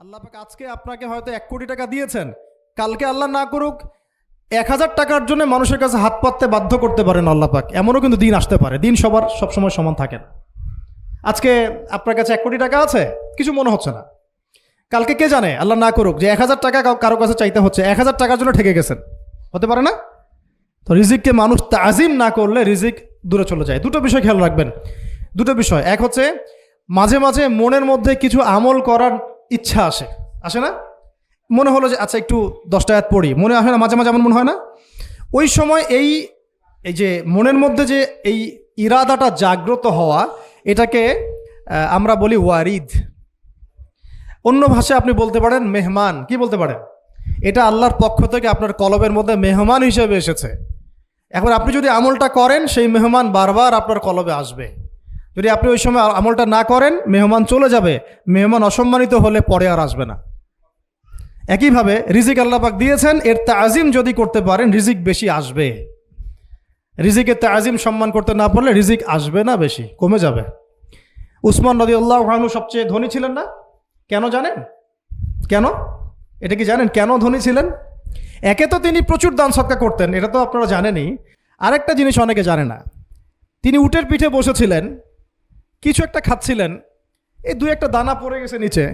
আল্লাহ পাক আজকে আপনাকে হয়তো 1 কোটি টাকা দিয়েছেন, কালকে আল্লাহ না করুক 1000 টাকার জন্য মানুষের কাছে হাত পাততে বাধ্য করতে পারেন আল্লাহ পাক। এমনও কিন্তু দিন আসতে পারে, দিন সবার সবসময় সমান থাকে না। আজকে আপনার কাছে 1 কোটি টাকা আছে, কিছু মনে হচ্ছে না। কালকে কে জানে, আল্লাহ না করুক যে 1000 টাকা কারো কাছে চাইতে হচ্ছে, 1000 টাকার জন্য ঠকে গেছেন, হতে পারে না? তো রিজিককে মানুষ তাজিম না করলে রিজিক দূরে চলে যায়। দুটো বিষয় খেয়াল রাখবেন, দুটো বিষয়। এক হচ্ছে মাঝে মাঝে মনের মধ্যে কিছু আমল করার ইচ্ছা আসে না? মনে হলো যে আচ্ছা একটু 10টা আয়াত পড়ি, মনে আসে না? মাঝে মাঝে এমন মনে হয় না? ওই সময় এই যে মনের মধ্যে যে এই ইরাদাটা জাগ্রত হওয়া, এটাকে আমরা বলি ওয়ারিদ। অন্য ভাষায় আপনি বলতে পারেন মেহমান। কি বলতে পারেন? এটা আল্লাহর পক্ষ থেকে আপনার কলবের মধ্যে মেহমান হিসেবে এসেছে। এখন আপনি যদি আমলটা করেন, সেই মেহমান বারবার আপনার কলবে আসবে। যদি আপনি ওই সময় আমলটা না করেন, মেহমান চলে যাবে। মেহমান অসম্মানিত হলে পরে আর আসবে না। একইভাবে রিজিক আল্লাহ পাক দিয়েছেন, এর তাজিম যদি করতে পারেন রিজিক বেশি আসবে। রিজিকের তাজিম সম্মান করতে না পারলে রিজিক আসবে না, বেশি কমে যাবে। উসমান রাদিয়াল্লাহু আনহু সবচেয়ে ধনী ছিলেন না? কেন জানেন? কেন? এটা কি জানেন কেন ধনী ছিলেন? একে তো তিনি প্রচুর দান সদকা করতেন, এটা তো আপনারা জানেনই। আরেকটা জিনিস অনেকে জানে না, তিনি উটের পিঠে বসেছিলেন, কিছু একটা খাচ্ছিলেন, এই 2-1টা দানা পড়ে গেছে নিচে।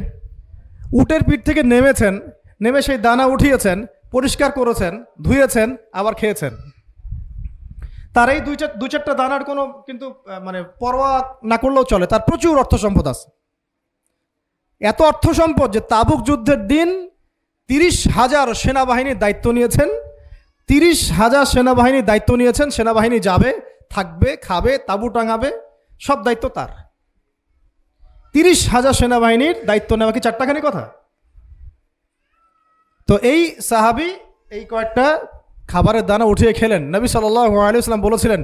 উটের পিঠ থেকে নেমেছেন, নেমে সেই দানা উঠিয়েছেন, পরিষ্কার করেছেন, ধুয়েছেন, আবার খেয়েছেন। তার এই 2-4টা দানার কোনো কিন্তু মানে পরোয়া না করলেও চলে, তার প্রচুর অর্থ সম্পদ আছে। এত অর্থ সম্পদ যে তাবুক যুদ্ধের দিন 30,000 সেনাবাহিনীর দায়িত্ব নিয়েছেন। 30,000 সেনাবাহিনীর দায়িত্ব নিয়েছেন। সেনাবাহিনী যাবে, থাকবে, খাবে, তাঁবু টাঙাবে, সব দায়িত্ব তার। 30,000 সেনাবাহিনীর দায়িত্ব নেওয়া কি চারটাখানি কথা? তো এই সাহাবী এই কয়েকটা খাবারের দানা উঠিয়ে খেলেন। নবী সাল্লাল্লাহু আলাইহি ওয়াসাল্লাম বলেছিলেন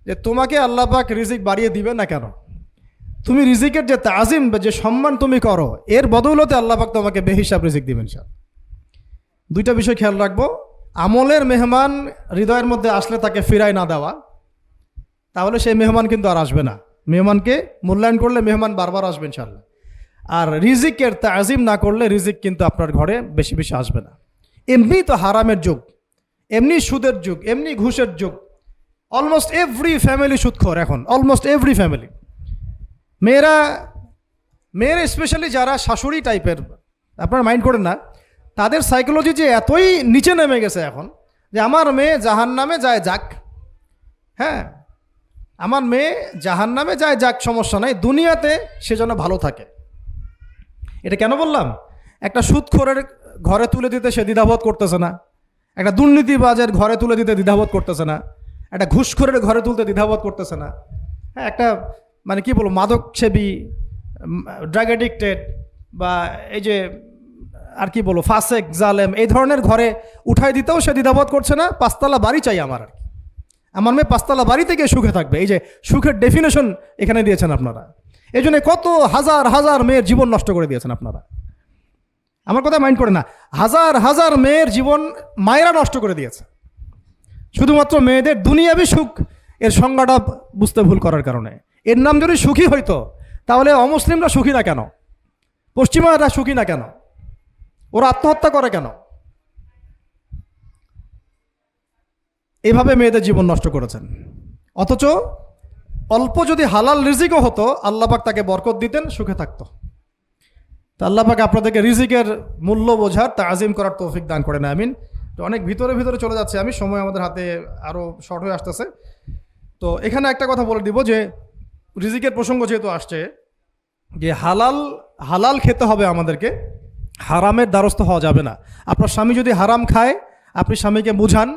যে তোমাকে আল্লাহ পাক রিজিক বাড়িয়ে দিবেন না কেন? তুমি রিজিকের যে তাজিম, যে সম্মান তুমি করো, এর বদৌলতে আল্লাহ পাক তোমাকে বেহিসাব রিজিক দিবেন। দুইটা বিষয় খেয়াল রাখবো। আমলের মেহমান হৃদয়ের মধ্যে আসলে তাকে ফিরায় না দেওয়া, তাহলে সেই মেহমান কিন্তু আর আসবে না। মেহমানকে মূল্যায়ন করলে মেহমান বারবার আসবে ইনশাআল্লাহ। আর রিজিকের তাজিম না করলে রিজিক কিন্তু আপনার ঘরে বেশি বেশি আসবে না। এমনি তো হারামের যুগ, এমনি সুদের যুগ, এমনি ঘুষের যুগ। অলমোস্ট এভরি ফ্যামিলি সুদখোর এখন, অলমোস্ট এভরি ফ্যামিলি। মেয়েরা স্পেশালি যারা শাশুড়ি টাইপের, আপনারা মাইন্ড করেন না, তাদের সাইকোলজি যে এতই নিচে নেমে গেছে এখন যে আমার মেয়ে জাহান্নামে যায় যাক। হ্যাঁ, আমার মেয়ে জাহান্নামে যায় যাক, সমস্যা নাই, দুনিয়াতে সে যেন ভালো থাকে। এটা কেন বললাম? একটা সুদখোরের ঘরে তুলে দিতে সে দ্বিধাবোধ করতেছে না, একটা দুর্নীতিবাজের ঘরে তুলে দিতে দ্বিধাবোধ করতেছে না, একটা ঘুষখোরের ঘরে তুলতে দ্বিধাবোধ করতেছে না। হ্যাঁ, একটা মানে কি বলবো, মাদক সেবী, ড্রাগ অ্যাডিক্টেড, বা এই যে আর কি বলবো ফাসেক, জালেম, এই ধরনের ঘরে উঠাই দিতেও সে দ্বিধাবোধ করছে না। 5তলা বাড়ি চাই আমার, আর কি আমার মেয়ে 5তলা বাড়ি থেকে সুখে থাকবে। এই যে সুখের ডেফিনেশন এখানে দিয়েছেন আপনারা। এই জন্য কত হাজার হাজার মেয়ের জীবন নষ্ট করে দিয়েছেন আপনারা। আমার কথা মাইন্ড করে না, হাজার হাজার মেয়ের জীবন মায়েরা নষ্ট করে দিয়েছে, শুধুমাত্র মেয়েদের দুনিয়াবি সুখ এর সংজ্ঞাটা বুঝতে ভুল করার কারণে। এর নাম যদি সুখী হইতো, তাহলে অমুসলিমরা সুখী না কেন? পশ্চিমারা সুখী না কেন? ওরা আত্মহত্যা করে কেন? এভাবে মেয়েদের জীবন নষ্ট করেছেন। অথচ অল্প যদি হালাল রিজিকও হতো, আল্লাহ পাক তাকে বরকত দিতেন, সুখে থাকতো। তা আল্লাহ পাক আপনাদেরকে রিজিকের মূল্য বোঝার, তাজিম করার তৌফিক দান করেন, আমিন। তো অনেক ভিতরে চলে যাচ্ছে আমি, সময় আমাদের হাতে আরও শর্ট হয়ে আসতেছে। তো এখানে একটা কথা বলে দিব যে রিজিকের প্রসঙ্গ যেহেতু আসছে, যে হালাল খেতে হবে আমাদেরকে, হারামের দ্বারস্থ হওয়া যাবে না। আপনার স্বামী যদি হারাম খায়, আপনি স্বামীকে বুঝান,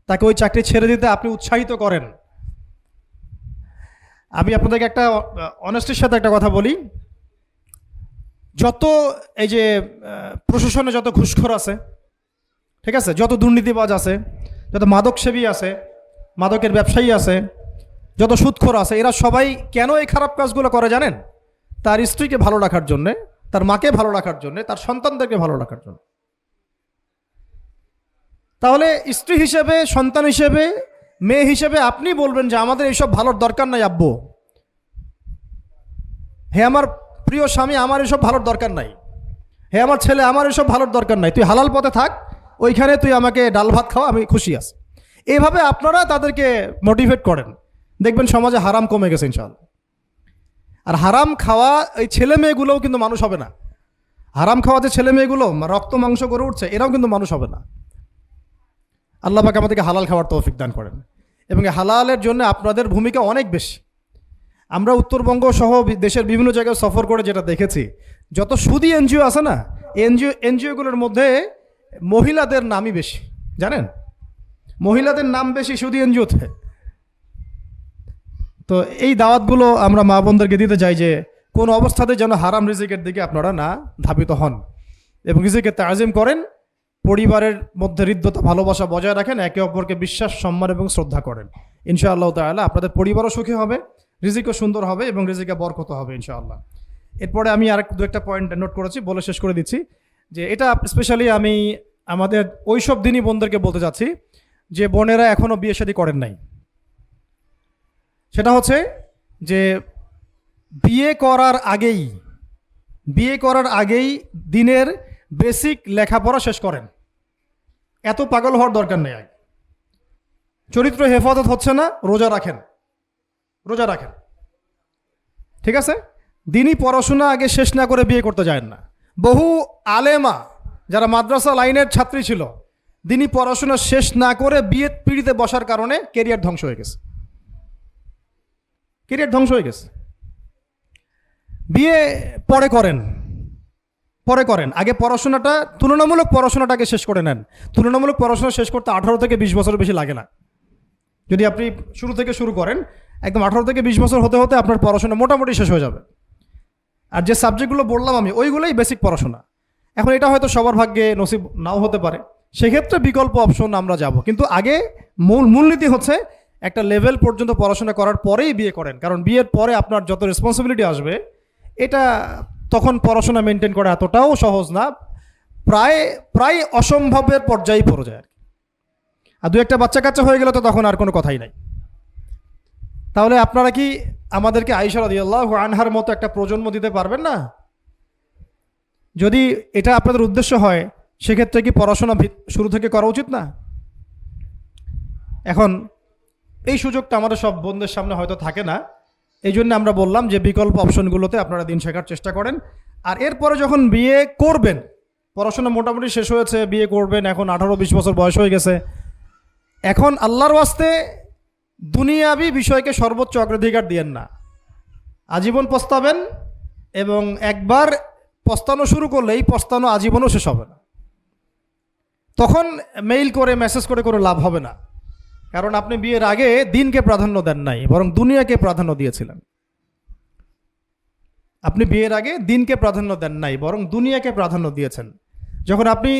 তাকে ওই চাকরি ছেড়ে দিতে আপনি উৎসাহিত করেন। আমি আপনাদেরকে একটা অনেস্টির সাথে একটা কথা বলি, যত এই যে প্রশাসনে যত ঘুষখোর আছে, ঠিক আছে, যত দুর্নীতিবাজ আছে, যত মাদক সেবী আছে, মাদকের ব্যবসায়ী আছে, যত সুদখোর আছে, এরা সবাই কেন এই খারাপ কাজগুলো করে জানেন? তার স্ত্রীকে ভালো রাখার জন্যে, তার মাকে ভালো রাখার জন্যে, তার সন্তানদেরকে ভালো রাখার জন্য। তাহলে স্ত্রী হিসেবে, সন্তান হিসেবে, মেয়ে হিসেবে আপনি বলবেন যে আমাদের এইসব ভালোর দরকার নাই আব্বু, হে আমার প্রিয় স্বামী, আমার এসব ভালোর দরকার নাই। হে আমার ছেলে, আমার এসব ভালোর দরকার নাই, তুই হালাল পথে থাক, ওইখানে তুই আমাকে ডাল ভাত খাওয়া, আমি খুশি আছি। এইভাবে আপনারা তাদেরকে মোটিভেট করেন, দেখবেন সমাজে হারাম কমে গেছে ইনশাআল্লাহ। আর হারাম খাওয়া এই ছেলে মেয়েগুলোও কিন্তু মানুষ হবে না। হারাম খাওয়া যে ছেলে মেয়েগুলো রক্ত মাংস করে উঠছে, এরাও কিন্তু মানুষ হবে না। আল্লাহ পাক আমাদেরকে হালাল খাওয়ার তৌফিক দান করেন, এবং হালালের জন্য আপনাদের ভূমিকা অনেক বেশি। আমরা উত্তরবঙ্গ সহ দেশের বিভিন্ন জায়গায় সফর করে যেটা দেখেছি, যত সুদী এনজিও আছে না, এনজিওগুলোর মধ্যে মহিলাদের নামই বেশি, জানেন? মহিলাদের নাম বেশি সুদী এনজিওতে। তো এই দাওয়াতগুলো আমরা মা বোনদেরকে দিতে চাই যে কোন অবস্থাতে যেন হারাম রিজিকের দিকে আপনারা না ধাবিত হন, এবং রিজিকের তাজিম করেন, পরিবারের মধ্যে হৃদ্যতা ভালোবাসা বজায় রাখেন, একে অপরকে বিশ্বাস সম্মান এবং শ্রদ্ধা করেন। ইনশাআল্লাহ তাআলা আপনাদের পরিবারও সুখী হবে, রিজিকও সুন্দর হবে, এবং রিজিকে বরকত হবে ইনশাআল্লাহ। এরপরে আমি আর দু একটা পয়েন্ট নোট করেছি, বলে শেষ করে দিচ্ছি যে এটা স্পেশালি আমি আমাদের ওইসব দিনই বোনদেরকে বলতে চাচ্ছি যে বোনেরা এখনও বিয়ে শাদী করেন নাই। সেটা হচ্ছে যে বিয়ে করার আগেই দিনের বেসিক লেখাপড়া শেষ করেন। এত পাগল হওয়ার দরকার নেই। চরিত্র হেফাজত হচ্ছে না, রোজা রাখেন, ঠিক আছে? দিনই পড়াশোনা আগে শেষ না করে বিয়ে করতে যায় না। বহু আলেমা যারা মাদ্রাসা লাইনের ছাত্রী ছিল, দিনই পড়াশোনা শেষ না করে বিয়ে পিড়িতে বসার কারণে কেরিয়ার ধ্বংস হয়ে গেছে। বিয়ে পরে করেন, আগে পড়াশোনাটা, তুলনামূলক পড়াশোনাটাকে শেষ করে নেন। তুলনামূলক পড়াশোনা শেষ করতে 18 থেকে 20 বছর বেশি লাগে না। যদি আপনি শুরু থেকে শুরু করেন, একদম 18 থেকে 20 বছর হতে হতে আপনার পড়াশোনা মোটামুটি শেষ হয়ে যাবে। আর যে সাবজেক্টগুলো বললাম আমি, ওইগুলোই বেসিক পড়াশোনা। এখন এটা হয়তো সবার ভাগ্যে নসিব নাও হতে পারে, সেক্ষেত্রে বিকল্প অপশন আমরা যাব। কিন্তু আগে মূলনীতি হচ্ছে একটা লেভেল পর্যন্ত পড়াশোনা করার পরেই বিয়ে করেন, কারণ বিয়ের পরে আপনার যত রেসপন্সিবিলিটি আসবে, এটা তখন পড়াশোনা মেনটেন করা এতটাও সহজ না, প্রায় অসম্ভবের পর্যায়ে পড়ে যায়। আর দু একটা বাচ্চা কাচ্চা হয়ে গেলে তো তখন আর কোনো কথাই নাই। তাহলে আপনারা কি আমাদেরকে আয়েশা রাদিয়াল্লাহু আনহার মতো একটা প্রজন্ম দিতে পারবেন না? যদি এটা আপনাদের উদ্দেশ্য হয়, সেক্ষেত্রে কি পড়াশোনা শুরু থেকে করা উচিত না? এখন এই সুযোগটা আমাদের সব বোনদের সামনে হয়তো থাকে না, এই জন্য আমরা বললাম যে বিকল্প অপশনগুলোতে আপনারা দিন শেখার চেষ্টা করেন। আর এরপরে যখন বিয়ে করবেন, পড়াশোনা মোটামুটি শেষ হয়েছে, বিয়ে করবেন, এখন 18-20 বছর বয়স হয়ে গেছে, এখন আল্লাহর ওয়াস্তে দুনিয়াবি বিষয়কে সর্বোচ্চ অগ্রাধিকার দিয়েন না। আজীবন পস্তাবেন, এবং একবার পস্তানো শুরু করলে এই পস্তানো আজীবনও শেষ হবে না। তখন মেইল করে মেসেজ করে কোনো লাভ হবে না, কারণ আপনি বিয়ের আগে দিনকে প্রাধান্য দেন নাই, বরং দুনিয়াকে প্রাধান্য দিয়েছিলেন। আপনি বিয়ের আগে দিনকে প্রাধান্য দেন নাই, বরং দুনিয়াকে প্রাধান্য দিয়েছেন। যখন আপনি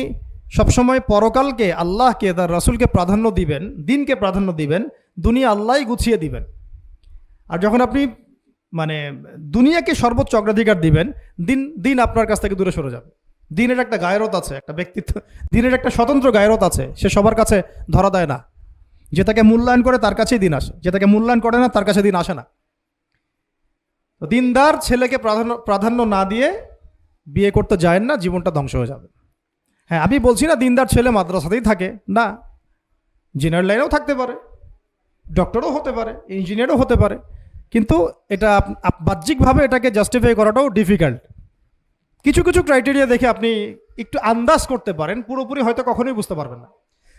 সবসময় পরকালকে, আল্লাহকে, তার রাসূলকে প্রাধান্য দিবেন, দিনকে প্রাধান্য দিবেন, দুনিয়া আল্লাহই গুছিয়ে দিবেন। আর যখন আপনি দুনিয়াকে সর্বোচ্চ অগ্রাধিকার দিবেন, দিন আপনার কাছ থেকে দূরে সরে যাবে। দিনের একটা গায়রত আছে, একটা ব্যক্তিত্ব, দিনের একটা স্বতন্ত্র গায়রত আছে, সে সবার কাছে ধরা দেয় না। যে তাকে মূল্যায়ন করে তার কাছেই দিন আসে, যে তাকে মূল্যায়ন করে না তার কাছে দিন আসে না। তো দিনদার ছেলেকে প্রাধান্য না দিয়ে বিয়ে করতে যায় না, জীবনটা ধ্বংস হয়ে যাবে। হ্যাঁ, আমি বলছি না দিনদার ছেলে মাদ্রাসাতেই থাকে, না, ইঞ্জিনিয়ার লাইনেও থাকতে পারে, ডক্টরও হতে পারে, ইঞ্জিনিয়ারও হতে পারে, কিন্তু এটা বাহ্যিকভাবে এটাকে জাস্টিফাই করাটাও ডিফিকাল্ট। কিছু কিছু ক্রাইটেরিয়া দেখে আপনি একটু আন্দাজ করতে পারেন, পুরোপুরি হয়তো কখনোই বুঝতে পারবেন না।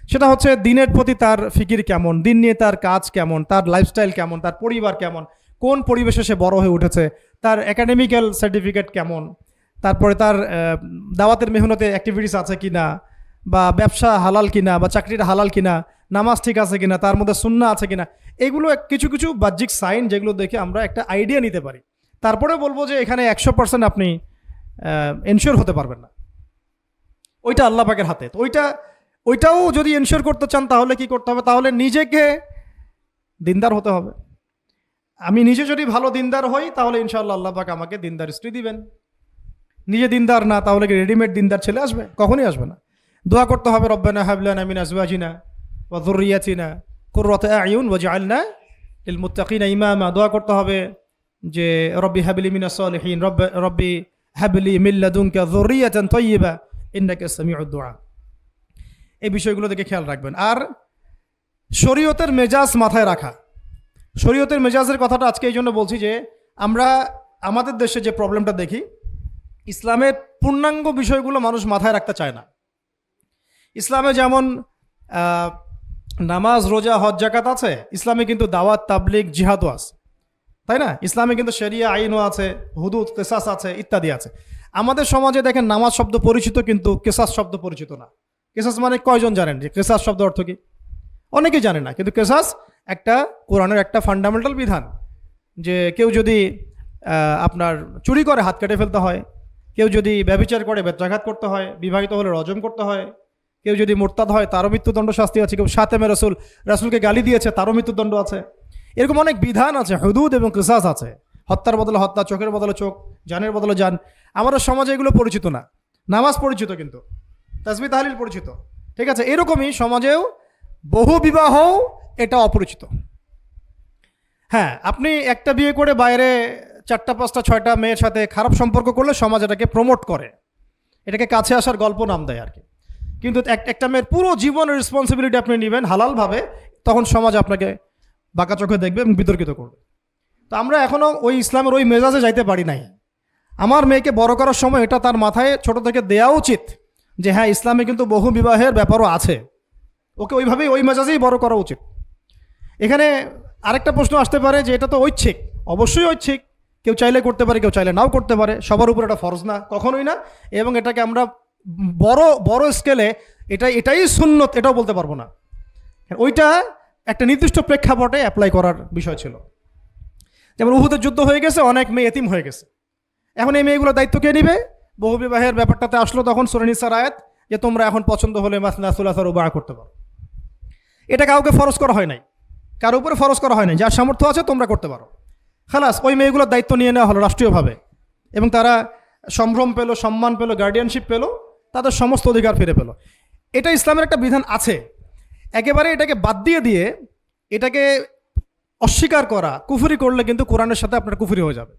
সেটা হচ্ছে দিনের প্রতি তার ফিকির কেমন, দিন নিয়ে তার কাজ কেমন, তার লাইফস্টাইল কেমন, তার পরিবার কেমন, কোন পরিবেশে সে বড় হয়ে উঠেছে, তার একাডেমিক্যাল সার্টিফিকেট কেমন, তারপরে তার দাওয়াতের মেহনতে অ্যাক্টিভিটিস আছে কিনা, বা ব্যবসা হালাল কিনা, বা চাকরিটা হালাল কিনা, নামাজ ঠিক আছে কিনা, তার মধ্যে সুন্নাহ আছে কিনা, এগুলো কিছু কিছু বাহ্যিক সাইন যেগুলো দেখে আমরা একটা আইডিয়া নিতে পারি। তারপরে বলবো যে এখানে 100% আপনি এনশিওর হতে পারবেন না, ওইটা আল্লাহ পাকের হাতে। তো ওইটাও যদি এনশিওর করতে চান তাহলে কি করতে হবে? তাহলে নিজেকে দিনদার হতে হবে। আমি নিজে যদি ভালো দিনদার হই তাহলে ইনশাআল্লাহ আল্লাহ পাক আমাকে দিনদার স্ত্রী দিবেন। নিজে দিনদার না, তাহলে কি রেডিমেড দিনদার ছেলে আসবে? কখনই আসবে না। দোয়া করতে হবে, রব্বানা হাব লানা মিন আজওয়াজিনা ওয়া যুররিয়াতিনা কুররাতা আয়ুন ওয়াজআলনা লিল মুত্তাকিনা ইমামা। দোয়া করতে হবে যে রব্বি হাবলি মিনাস সালিহিন, রব্বি হাবলি মিন লাদুনকা যুররিয়াতান তাইয়্যিবা ইন্নাকা সামিউদ দুআ। এই বিষয়গুলো দেখে খেয়াল রাখবেন। আর শরীয়তের মেজাজ মাথায় রাখা। শরীয়তের মেজাজের কথাটা আজকে এই জন্য বলছি যে আমরা আমাদের দেশে যে প্রবলেমটা দেখি, ইসলামের পূর্ণাঙ্গ বিষয়গুলো মানুষ মাথায় রাখতে চায় না। ইসলামে যেমন নামাজ, রোজা, হজ, যাকাত আছে, ইসলামে কিন্তু দাওয়াত, তাবলিগ, জিহাদও আছে, তাই না? ইসলামে কিন্তু শরিয়া আইনও আছে, হুদুদ, কেসাস আছে, ইত্যাদি আছে। আমাদের সমাজে দেখেন নামাজ শব্দ পরিচিত কিন্তু কেসাস শব্দ পরিচিত না। কেসাস মানে কয়জন জানেন যে কেসাস শব্দ অর্থ কি? অনেকেই জানে না। কিন্তু কেসাস একটা কোরআনের একটা ফান্ডামেন্টাল বিধান যে কেউ যদি আপনার চুরি করে হাত কেটে ফেলতে হয়, কেউ যদি ব্যভিচার করে বেত্রাঘাত করতে হয়, বিবাহিত হলে রজম করতে হয়, কেউ যদি মোরতাদ হয় তারও মৃত্যুদণ্ড শাস্তি আছে, কেউ শাতেমে রাসূলকে গালি দিয়েছে তারও মৃত্যুদণ্ড আছে। এরকম অনেক বিধান আছে, হুদুদ এবং কিসাস আছে। হত্যার বদলে হত্যা, চোখের বদলে চোখ, জানের বদলে জান। আমাদের সমাজে এগুলো পরিচিত না। নামাজ পরিচিত কিন্তু, তাসবিহ তাহলিল পরিচিত, ঠিক আছে? এরকমই সমাজেও বহু বিবাহ এটা অপরিচিত। হ্যাঁ, আপনি একটা বিয়ে করে বাইরে 4টা 5টা 6টা মেয়ের সাথে খারাপ সম্পর্ক করলে সমাজ এটাকে প্রমোট করে, এটাকে কাছে আসার গল্প নাম দেয় আর কি। কিন্তু একটা মেয়ের পুরো জীবনের রেসপন্সিবিলিটি আপনি নেবেন হালালভাবে, তখন সমাজ আপনাকে বাঁকা চোখে দেখবে এবং বিতর্কিত করবে। তো আমরা এখনও ওই ইসলামের ওই মেজাজে যাইতে পারি নাই। আমার মেয়েকে বড় করার সময় এটা তার মাথায় ছোট থেকে দেওয়া উচিত যে হ্যাঁ, ইসলামে কিন্তু বহু বিবাহের ব্যাপারও আছে, ওকে ওইভাবেই ওই মেজাজেই বড় করা উচিত। এখানে আরেকটা প্রশ্ন আসতে পারে যে এটা তো ঐচ্ছিক। অবশ্যই ঐচ্ছিক, কেউ চাইলে করতে পারে, কেউ চাইলে নাও করতে পারে, সবার উপর এটা ফরজ না, কখনোই না। এবং এটাকে আমরা বড় স্কেলে এটাই সুন্নত এটাও বলতে পারবো না। ওইটা একটা নির্দিষ্ট প্রেক্ষাপটে অ্যাপ্লাই করার বিষয় ছিল। যেমন উহুদের যুদ্ধ হয়ে গেছে, অনেক মেয়ে এতিম হয়ে গেছে, এখন এই মেয়েগুলোর দায়িত্ব কে নিবে? বহু বিবাহের ব্যাপারটাতে আসলো তখন সূরা নিসার আয়াত যে তোমরা এখন পছন্দ হলে মাসনা সুলাসা রুবা করতে পারো। এটা কাউকে ফরজ করা হয় নাই, কারো উপরে ফরজ করা হয় নাই। যার সামর্থ্য আছে তোমরা করতে পারো, খালাস। ওই মেয়েগুলোর দায়িত্ব নিয়ে নেওয়া হলো রাষ্ট্রীয়ভাবে, এবং তারা সম্ভ্রম পেল, সম্মান পেল, গার্ডিয়ানশিপ পেল, তাদের সমস্ত অধিকার ফিরে পেল। এটা ইসলামের একটা বিধান আছে। একেবারে এটাকে বাদ দিয়ে এটাকে অস্বীকার করা, কুফরি করলে কিন্তু কোরআনের সাথে আপনার কুফরি হয়ে যাবে।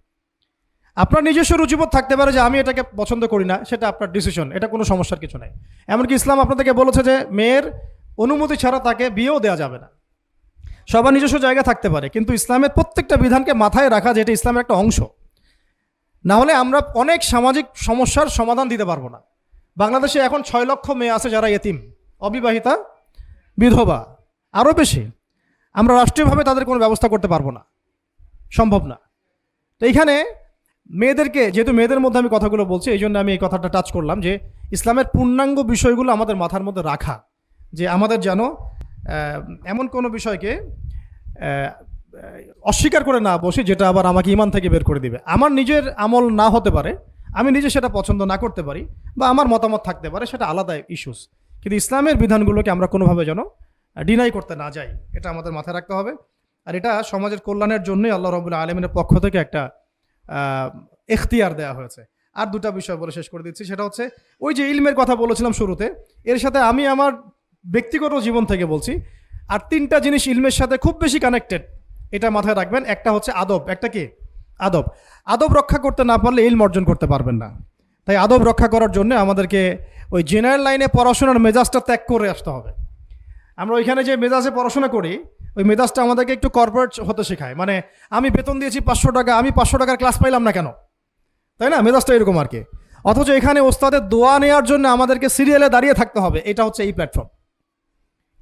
আপনার নিজস্ব রুচিবোধ থাকতে পারে যে আমি এটাকে পছন্দ করি না, সেটা আপনার ডিসিশন, এটা কোনো সমস্যার কিছু নাই। এমনকি ইসলাম আপনাদেরকে বলেছে যে মেয়ের অনুমতি ছাড়া তাকে বিয়েও দেওয়া যাবে না। সবার নিজস্ব জায়গা থাকতে পারে, কিন্তু ইসলামের প্রত্যেকটা বিধানকে মাথায় রাখা যে এটা ইসলামের একটা অংশ। না হলে আমরা অনেক সামাজিক সমস্যার সমাধান দিতে পারবো না। বাংলাদেশে এখন 6 লক্ষ মেয়ে আছে যারা এতিম, অবিবাহিতা, বিধবা, আরও বেশি। আমরা রাষ্ট্রীয়ভাবে তাদের কোনো ব্যবস্থা করতে পারবো না, সম্ভব না। তো এইখানে মেয়েদেরকে, যেহেতু মেয়েদের মধ্যে আমি কথাগুলো বলছি, এই জন্য আমি এই কথাটা টাচ করলাম যে ইসলামের পূর্ণাঙ্গ বিষয়গুলো আমাদের মাথার মধ্যে রাখা, যে আমাদের যেন এমন কোনো বিষয়কে অস্বীকার করে না বসি যেটা আবার আমাকে ইমান থেকে বের করে দিবে। আমার নিজের আমল না হতে পারে, আমি নিজে সেটা পছন্দ না করতে পারি, বা আমার মতামত থাকতে পারে, সেটা আলাদা ইস্যুস। কিন্তু ইসলামের বিধানগুলোকে আমরা কোনোভাবে যেন ডিনাই করতে না যাই, এটা আমাদের মাথায় রাখতে হবে। আর এটা সমাজের কল্যাণের জন্যই আল্লাহ রাব্বুল আলামিনের পক্ষ থেকে একটা এখতিয়ার দেওয়া হয়েছে। আর 2টা বিষয় বলে শেষ করে দিচ্ছি, সেটা হচ্ছে ওই যে ইলমের কথা বলেছিলাম শুরুতে, এর সাথে আমি আমার ব্যক্তিগত জীবন থেকে বলছি। আর 3টা জিনিস ইলমের সাথে খুব বেশি কানেক্টেড, এটা মাথায় রাখবেন। একটা হচ্ছে আদব। একটা কি? আদব। আদব রক্ষা করতে না পারলে ইলম অর্জন করতে পারবেন না। তাই আদব রক্ষা করার জন্য আমাদেরকে ওই জেনারেল লাইনে পড়াশোনার মেজাজটা ত্যাগ করে আসতে হবে। আমরা ওইখানে যে মেজাজে পড়াশোনা করি, ওই মেজাজটা আমাদেরকে একটু কর্পোরেট হতে শেখায়। মানে আমি বেতন দিয়েছি 500 টাকা, আমি 500 টাকার ক্লাস পাইলাম না কেন, তাই না? মেজাজটা এরকম আর কি। অথচ এখানে ওস্তাদের দোয়া নেওয়ার জন্য আমাদেরকে সিরিয়ালে দাঁড়িয়ে থাকতে হবে। এটা হচ্ছে এই প্ল্যাটফর্ম,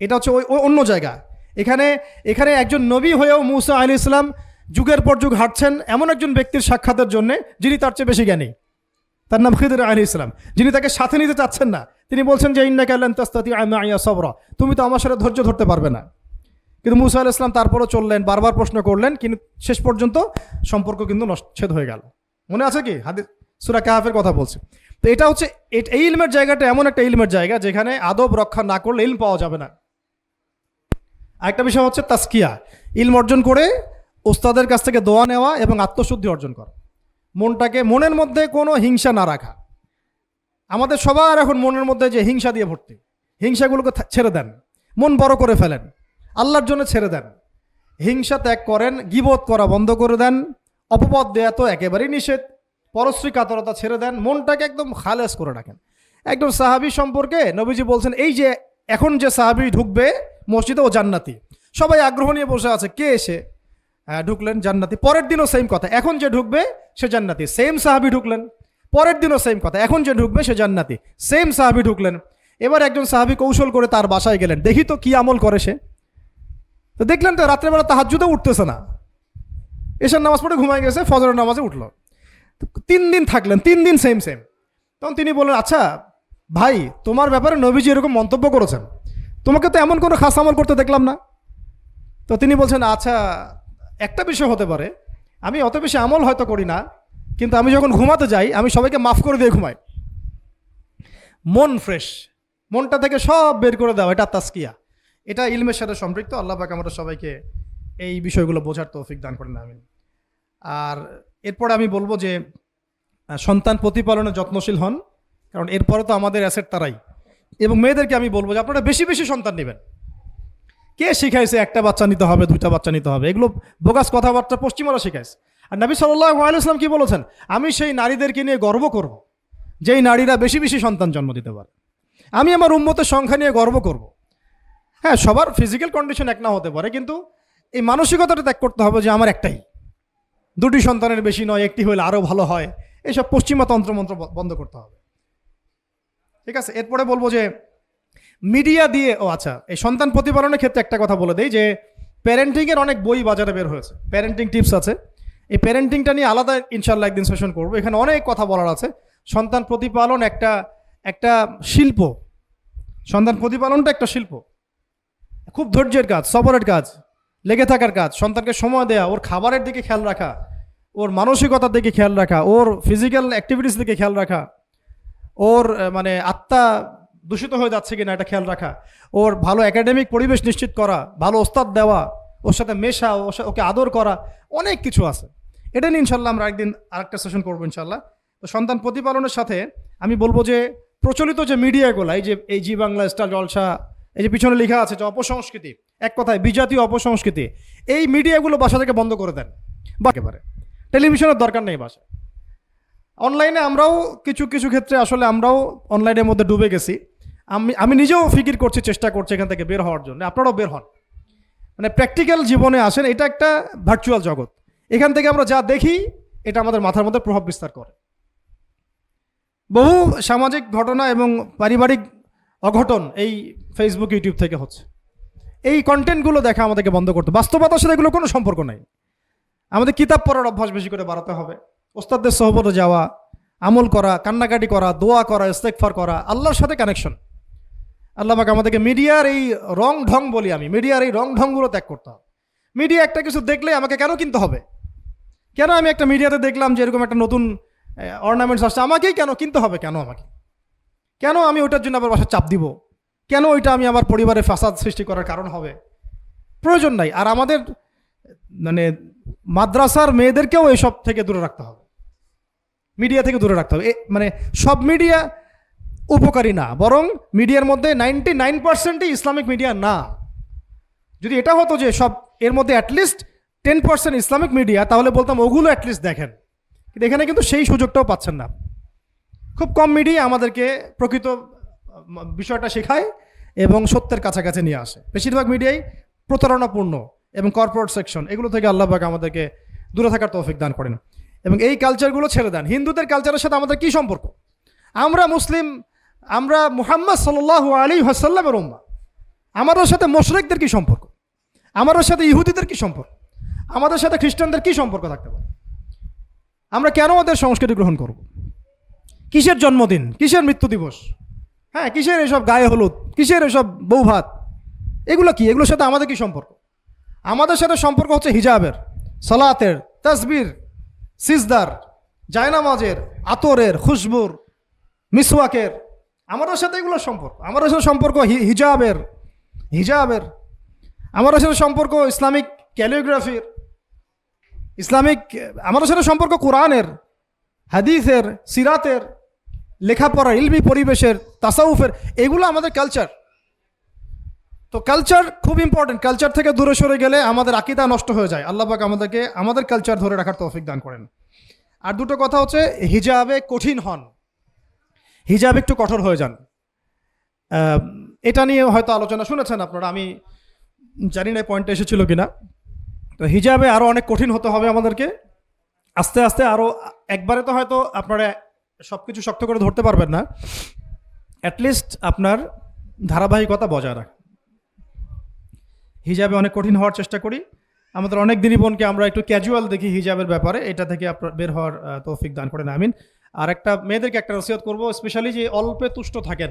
এটা হচ্ছে ওই অন্য জায়গা। এখানে একজন নবী হয়েও মুসা আলাইহিস সালাম যুগের পর যুগ হাঁটছেন এমন একজন ব্যক্তির সাক্ষাতের জন্য যিনি তার চেয়ে বেশি জ্ঞানী। তার নাম খিদর আলাইহিস সালাম, যিনি তাকে সাথে নিতে চাচ্ছেন না। তিনি বলছেন যে ইন্নাকা লান তাস্তাতিআ মাইয়া সাবরা, তুমি তো আমার সাথে ধৈর্য ধরতে পারবে না। কিন্তু মুসা আলাইহিস সালাম তারপরও চললেন, বারবার প্রশ্ন করলেন, কিন্তু শেষ পর্যন্ত সম্পর্ক কিন্তু নচ্ছেদ হয়ে গেল। মনে আছে কি? হাদিস সূরা কাহফের কথা বলছে। তো এটা হচ্ছে এই ইলমের জায়গাটা এমন একটা ইলমের জায়গা যেখানে আদব রক্ষা না করলে ইলম পাওয়া যাবে না। আরেকটা বিষয় হচ্ছে তাসকিয়া, ইলম অর্জন করে ওস্তাদের কাছ থেকে দোয়া নেওয়া এবং আত্মশুদ্ধি অর্জন করা। মনের মধ্যে কোনো হিংসা না রাখা। আমাদের সবার এখন মনের মধ্যে যে হিংসা দিয়ে ভর্তি, হিংসাগুলোকে ছেড়ে দেন, মন বড় করে ফেলেন, আল্লাহর জন্য ছেড়ে দেন, হিংসা ত্যাগ করেন, গীবত করা বন্ধ করে দেন, অপবাদ দেয়া তো একেবারেই নিষেধ। পরশ্রী কাতরতা ছেড়ে দেন, মনটাকে একদম খালেস করে রাখেন। একদম সাহাবী সম্পর্কে নবীজি বলছেন, এই যে এখন যে সাহাবী ঢুকবে মসজিদে ও জান্নাতি, সবাই আগ্রহ নিয়ে বসে আছে, কে এসে ঢুকলেন জান্নাতি। পরের দিনও সেম কথা, এখন যে ঢুকবে সে জান্নাতি। সেম সাহাবী ঢুকলেন, পরের দিনও সেম কথা, এখন যে ঢুকবে সে জান্নাতি। সেম সাহাবী ঢুকলেন। এবার একজন সাহাবী কৌশল করে তার বাসায় গেলেন, দেখি তো কি আমল করে সে। তো দেখলেন তো রাত্রেবেলা তাহাজ্জুদে উঠতেছে না, এশার নামাজ পড়ে ঘুমায় গেছে, ফজরের নামাজে উঠলো। 3 দিন থাকলেন, 3 দিন সেম সেম। তখন তিনি বললেন, আচ্ছা ভাই, তোমার ব্যাপারে নবীজি এরকম মন্তব্য করেছেন, তোমাকে তো এমন কোনো খাস আমল করতে দেখলাম না। তো তিনি বলছেন, আচ্ছা একটা বিষয় হতে পারে, আমি অত বেশি আমল হয়তো করি না, কিন্তু আমি যখন ঘুমাতে যাই আমি সবাইকে মাফ করে দিয়ে ঘুমাই। মন ফ্রেশ, মনটা থেকে সব বের করে দেওয়া, এটা তাসকিয়া, এটা ইলমের সাথে সম্পৃক্ত। আল্লাহ পাক আমরা সবাইকে এই বিষয়গুলো বোঝার তৌফিক দান করেন, আমিন। আর এরপরে আমি বলবো যে সন্তান প্রতিপালনে যত্নশীল হন, কারণ এরপরে তো আমাদের অ্যাসেট তারাই। এবং মেয়েদেরকে আমি বলবো যে আপনারা বেশি বেশি সন্তান নেবেন। কে শিখাইছে একটা বাচ্চা নিতে হবে, 2টা বাচ্চা নিতে হবে? এগুলো বোগাস কথাবার্তা পশ্চিমারা শিখাইছে। আর নবী সাল্লাল্লাহু আলাইহি ওয়াসাল্লাম কি বলেছেন? আমি সেই নারীদেরকে নিয়ে গর্ব করব যেই নারীরা বেশি বেশি সন্তান জন্ম দিতে পারে। আমি আমার উম্মতের সংখ্যা নিয়ে গর্ব করব। হ্যাঁ, সবার ফিজিক্যাল কন্ডিশন এক না হতে পারে, কিন্তু এই মানসিকতাটা ত্যাগ করতে হবে যে আমার একটাই, 2টি সন্তানের বেশি নয়, একটি হলে আরও ভালো হয়। এইসব পশ্চিমা তন্ত্রমন্ত্র বন্ধ করতে হবে, ঠিক আছে? এরপরে বলবো যে মিডিয়া দিয়ে, আচ্ছা, এই সন্তান প্রতিপালনের ক্ষেত্রে একটা কথা বলে দেই যে প্যারেন্টিংয়ের অনেক বই বাজারে বের হয়েছে, প্যারেন্টিং টিপস আছে। এই প্যারেন্টিংটা নিয়ে আলাদা ইনশাল্লাহ একদিন সেশন করবো, এখানে অনেক কথা বলার আছে। সন্তান প্রতিপালন একটা শিল্প, সন্তান প্রতিপালনটা একটা শিল্প, খুব ধৈর্যের কাজ, সবরের কাজ, লেগে থাকার কাজ। সন্তানকে সময় দেওয়া, ওর খাবারের দিকে খেয়াল রাখা, ওর মানসিকতার দিকে খেয়াল রাখা, ওর ফিজিক্যাল অ্যাক্টিভিটিস দিকে খেয়াল রাখা, ওর মানে আত্মা দূষিত হয়ে যাচ্ছে কিনা এটা খেয়াল রাখা, ওর ভালো একাডেমিক পরিবেশ নিশ্চিত করা, ভালো ওস্তাদ দেওয়া, ওর সাথে মেশা, ওকে আদর করা, অনেক কিছু আছে। এটা নিয়ে ইনশাল্লাহ আমরা একদিন আরেকটা সেশন করবো ইনশাল্লাহ। তো সন্তান প্রতিপালনের সাথে আমি বলবো যে প্রচলিত যে মিডিয়াগুলো, এই জি বাংলা, স্টার জলসা, এই যে পিছনে লেখা আছে যে অপসংস্কৃতি, এক কথায় বিজাতীয় অপসংস্কৃতি, এই মিডিয়াগুলো বাসা থেকে বন্ধ করে দেন বা একেবারে টেলিভিশনের দরকার নেই বাসায়। অনলাইনে আমরাও কিছু কিছু ক্ষেত্রে আসলে আমরাও অনলাইনের মধ্যে ডুবে গেছি। আমি নিজেও ফিকির করছি, চেষ্টা করছি এখান থেকে বের হওয়ার জন্য। আপনারাও বের হন, মানে প্র্যাকটিক্যাল জীবনে আসেন। এটা একটা ভার্চুয়াল জগৎ, এখান থেকে আমরা যা দেখি এটা আমাদের মাথার মধ্যে প্রভাব বিস্তার করে। বহু সামাজিক ঘটনা এবং পারিবারিক অঘটন এই ফেসবুক, ইউটিউব থেকে হচ্ছে। এই কন্টেন্টগুলো দেখা আমাদেরকে বন্ধ করতে, বাস্তবতার সাথে এগুলো কোনো সম্পর্ক নাই। আমাদের কিতাব পড়ার অভ্যাস বেশি করে বাড়াতে হবে, ওস্তাদদের সহবতে যাওয়া, আমল করা, কান্নাকাটি করা, দোয়া করা, ইস্তেগফার করা, আল্লাহর সাথে কানেকশন। আল্লাহ পাক আমাদেরকে মিডিয়ার এই রং ঢং বলি আমি, মিডিয়ার এই রং ঢংগুলো ত্যাগ করতে হবে। মিডিয়া একটা কিছু দেখলে আমাকে কেন কিনতে হবে? কেন আমি একটা মিডিয়াতে দেখলাম যে এরকম একটা নতুন অর্নামেন্টস আসছে, আমাকেই কেন কিনতে হবে? কেন আমি ওইটার জন্য আবার বাসায় চাপ দিব? কেন ওইটা আমি আমার পরিবারে ফাসাদ সৃষ্টি করার কারণ হবে? প্রয়োজন নাই। আর আমাদের মানে মাদ্রাসার মেয়েদেরকেও এসব থেকে দূরে রাখতে হবে, মিডিয়া থেকে দূরে রাখতে হবে। মানে সব মিডিয়া উপকারী না, বরং মিডিয়ার মধ্যে 99%ই ইসলামিক মিডিয়া না। যদি এটা হতো যে সব এর মধ্যে অ্যাটলিস্ট 10% ইসলামিক মিডিয়া, তাহলে বলতাম ওগুলো অ্যাটলিস্ট দেখেন। কিন্তু এখানে কিন্তু সেই সুযোগটাও পাচ্ছেন না। খুব কম মিডিয়া আমাদেরকে প্রকৃত বিষয়টা শেখায় এবং সত্যের কাছাকাছি নিয়ে আসে। বেশিরভাগ মিডিয়াই প্রতারণাপূর্ণ এবং কর্পোরেট সেকশন, এগুলো থেকে আল্লাহ পাক আমাদেরকে দূরে থাকার তৌফিক দান করেন এবং এই কালচারগুলো ছেড়ে দেন। হিন্দুদের কালচারের সাথে আমাদের কী সম্পর্ক? আমরা মুসলিম, আমরা মুহাম্মদ সাল্লাল্লাহু আলাইহি ওয়াসাল্লামের উম্মাহ। আমাদের সাথে মুশরিকদের কী সম্পর্ক? আমাদের সাথে ইহুদিদের কী সম্পর্ক? আমাদের সাথে খ্রিস্টানদের কী সম্পর্ক থাকতে পারে? আমরা কেন ওদের সংস্কৃতি গ্রহণ করব? কিসের জন্মদিন, কিসের মৃত্যু দিবস, হ্যাঁ, কিসের এসব গায়ে হলুদ, কিসের এসব বৌভাত, এগুলো কি? এগুলোর সাথে আমাদের কি সম্পর্ক? আমাদের সাথে সম্পর্ক হচ্ছে হিজাবের, সালাতের, তাসবির, সিজদার, জায়নামাজের, আতরের, খুশবুর, মিসওয়াকের। আমাদের সাথে এগুলোর সম্পর্ক। আমাদের সাথে সম্পর্ক হিজাবের। আমাদের সাথে সম্পর্ক ইসলামিক ক্যালিগ্রাফির, আমাদের সাথে সম্পর্ক কোরআনের, হাদিসের, সিরাতের, লেখাপড়া, ইলমি পরিবেশের, তাসাউফের। এগুলো আমাদের কালচার। তো কালচার খুব ইম্পর্টেন্ট। কালচার থেকে দূরে সরে গেলে আমাদের আকীদা নষ্ট হয়ে যায়। আল্লাহ পাক আমাদেরকে আমাদের কালচার ধরে রাখার তৌফিক দান করেন। আর দুটো কথা হচ্ছে, হিজাবে কঠিন হন, হিজাব একটু কঠোর হয়ে যান। এটা নিয়ে হয়তো আলোচনা শুনেছেন আপনারা, আমি জানি না পয়েন্টটা এসেছিল কিনা। তো হিজাবে আরও অনেক কঠিন হতে হবে আমাদেরকে, আস্তে আস্তে আরও। একবারে তো হয়তো আপনারা সব কিছু শক্ত করে ধরতে পারবেন না, অ্যাটলিস্ট আপনার ধারাবাহিকতা বজায় রাখ। হিজাবে অনেক কঠিন হওয়ার চেষ্টা করি। আমাদের অনেক দিনই বোনকে আমরা একটু ক্যাজুয়াল দেখি হিজাবের ব্যাপারে, এটা থেকে আপনার বের হওয়ার তৌফিক দান করেন, আমিন। আর একটা মেয়েদেরকে একটা নসিহত করবো, স্পেশালি যে অল্পে তুষ্ট থাকেন,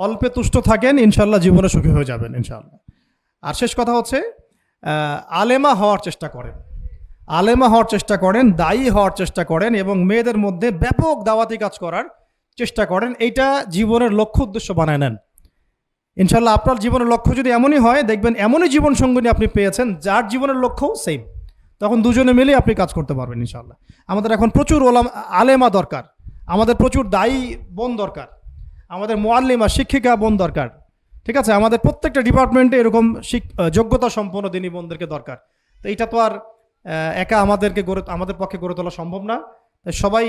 অল্পে তুষ্ট থাকেন, ইনশাল্লাহ জীবনে সুখী হয়ে যাবেন ইনশাল্লাহ। আর শেষ কথা হচ্ছে, আলেমা হওয়ার চেষ্টা করেন, আলেমা হওয়ার চেষ্টা করেন, দায়ী হওয়ার চেষ্টা করেন, এবং মেয়েদের মধ্যে ব্যাপক দাওয়াতি কাজ করার চেষ্টা করেন। এইটা জীবনের লক্ষ্য উদ্দেশ্য বানায় নেন ইনশাল্লাহ। আপনার জীবনের লক্ষ্য যদি এমনই হয়, দেখবেন এমনই জীবন সঙ্গিনী আপনি পেয়েছেন যার জীবনের লক্ষ্যও সেম, তখন দুজনে মিলে আপনি কাজ করতে পারবেন ইনশাল্লাহ। আমাদের এখন প্রচুর আলেমা দরকার, আমাদের প্রচুর দায়ী বোন দরকার, আমাদের মুআল্লিমা শিক্ষিকা বোন দরকার, ঠিক আছে? আমাদের প্রত্যেকটা ডিপার্টমেন্টে এরকম যোগ্যতা সম্পন্ন দিনী বোনদেরকে দরকার। তো এইটা তো আর একা আমাদের পক্ষে গড়ে তোলা সম্ভব না। তাই সবাই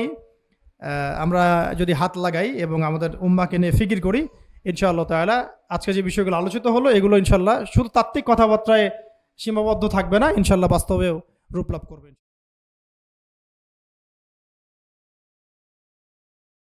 আমরা যদি হাত লাগাই এবং আমাদের উম্মাকে নিয়ে ফিকির করি, ইনশাআল্লাহ তাআলা আজকে যে বিষয়গুলো আলোচিত হলো, এগুলো ইনশাআল্লাহ শুধু তাত্ত্বিক কথাবার্তায় সীমাবদ্ধ থাকবে না, ইনশাআল্লাহ বাস্তবেও রূপ লাভ করবে।